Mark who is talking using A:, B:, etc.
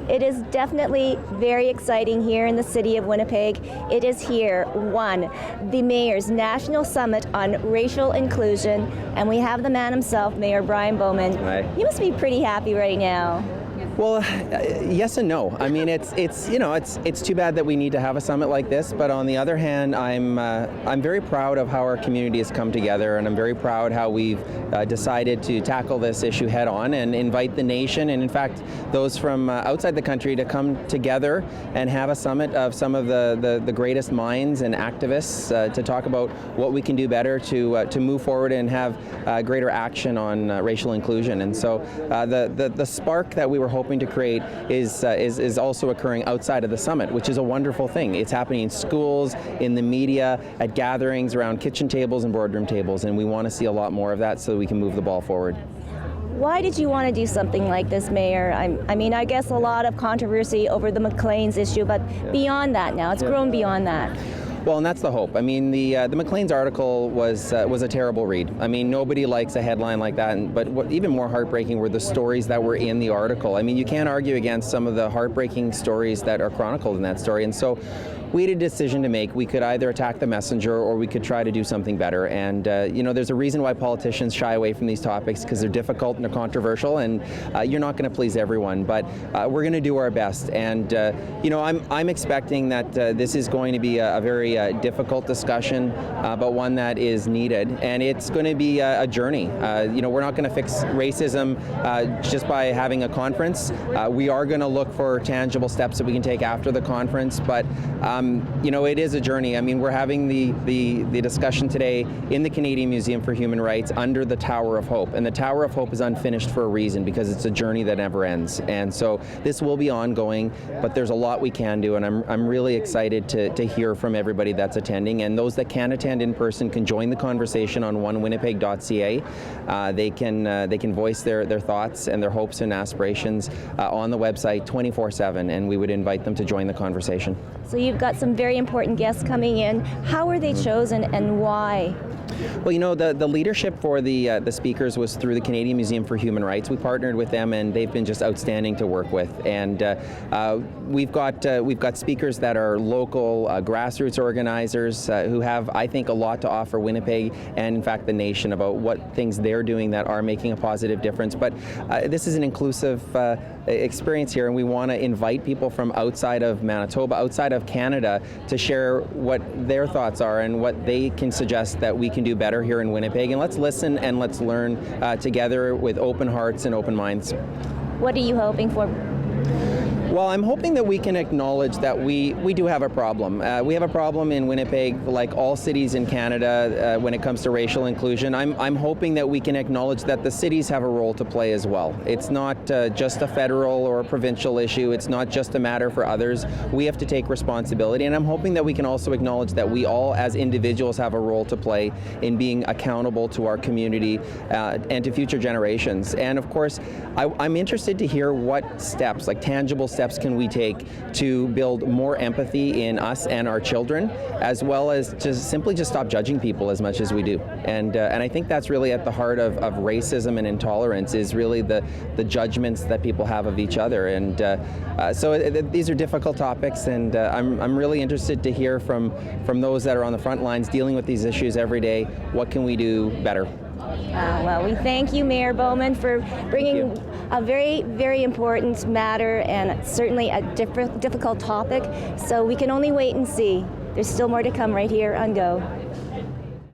A: It is definitely very exciting here in the city of Winnipeg. It is here, the Mayor's National Summit on Racial Inclusion, and we have the man himself, Mayor Brian Bowman.
B: Hi.
A: You must be pretty happy right now.
B: Well, yes and no. I mean, it's too bad that we need to have a summit like this. But on the other hand, I'm very proud of how our community has come together, and I'm very proud how we've decided to tackle this issue head on and invite the nation, and in fact, those from outside the country to come together and have a summit of some of the greatest minds and activists to talk about what we can do better to move forward and have greater action on racial inclusion. And so the spark that we were hoping to create is also occurring outside of the summit, which is a wonderful thing. It's happening in schools, in the media, at gatherings, around kitchen tables and boardroom tables, and we want to see a lot more of that so we can move the ball forward.
A: Why did you want to do something like this, Mayor? I mean, I guess a lot of controversy over the McLean's issue, but beyond that now, it's grown beyond that.
B: Well, and that's the hope. I mean, the McLean's article was a terrible read. I mean, nobody likes a headline like that. But what even more heartbreaking were the stories that were in the article. I mean, you can't argue against some of the heartbreaking stories that are chronicled in that story. And so we had a decision to make. We could either attack the messenger or we could try to do something better. And there's a reason why politicians shy away from these topics, because they're difficult and they're controversial, and you're not going to please everyone. But we're going to do our best. And I'm expecting that this is going to be a very difficult discussion, but one that is needed. And it's going to be a journey. We're not going to fix racism just by having a conference. We are going to look for tangible steps that we can take after the conference. But it is a journey. I mean, we're having the discussion today in the Canadian Museum for Human Rights under the Tower of Hope. And the Tower of Hope is unfinished for a reason, because it's a journey that never ends. And so this will be ongoing, but there's a lot we can do. And I'm really excited to hear from everybody that's attending. And those that can attend in person can join the conversation on onewinnipeg.ca. They can voice their thoughts and their hopes and aspirations on the website 24/7, and we would invite them to join the conversation.
A: So you've got some very important guests coming in. How were they chosen and why?
B: Well, the leadership for the speakers was through the Canadian Museum for Human Rights. We partnered with them, and they've been just outstanding to work with. And we've got speakers that are local grassroots organizers who have, I think, a lot to offer Winnipeg and, in fact, the nation about what things they're doing that are making a positive difference. But this is an inclusive experience here, and we want to invite people from outside of Manitoba, outside of Canada, to share what their thoughts are and what they can suggest that we can do better here in Winnipeg. And let's listen and let's learn together with open hearts and open minds.
A: What are you hoping for?
B: Well, I'm hoping that we can acknowledge that we do have a problem. We have a problem in Winnipeg, like all cities in Canada, when it comes to racial inclusion. I'm hoping that we can acknowledge that the cities have a role to play as well. It's not just a federal or a provincial issue. It's not just a matter for others. We have to take responsibility, and I'm hoping that we can also acknowledge that we all, as individuals, have a role to play in being accountable to our community and to future generations. And of course, I'm interested to hear what steps, like tangible steps, can we take to build more empathy in us and our children, as well as to simply just stop judging people as much as we do. And I think that's really at the heart of racism and intolerance, is really the judgments that people have of each other. And these are difficult topics, and I'm really interested to hear from those that are on the front lines dealing with these issues every day. What can we do better?
A: Well, we thank you, Mayor Bowman, for bringing a very, very important matter and certainly a difficult topic. So we can only wait and see. There's still more to come right here on Go.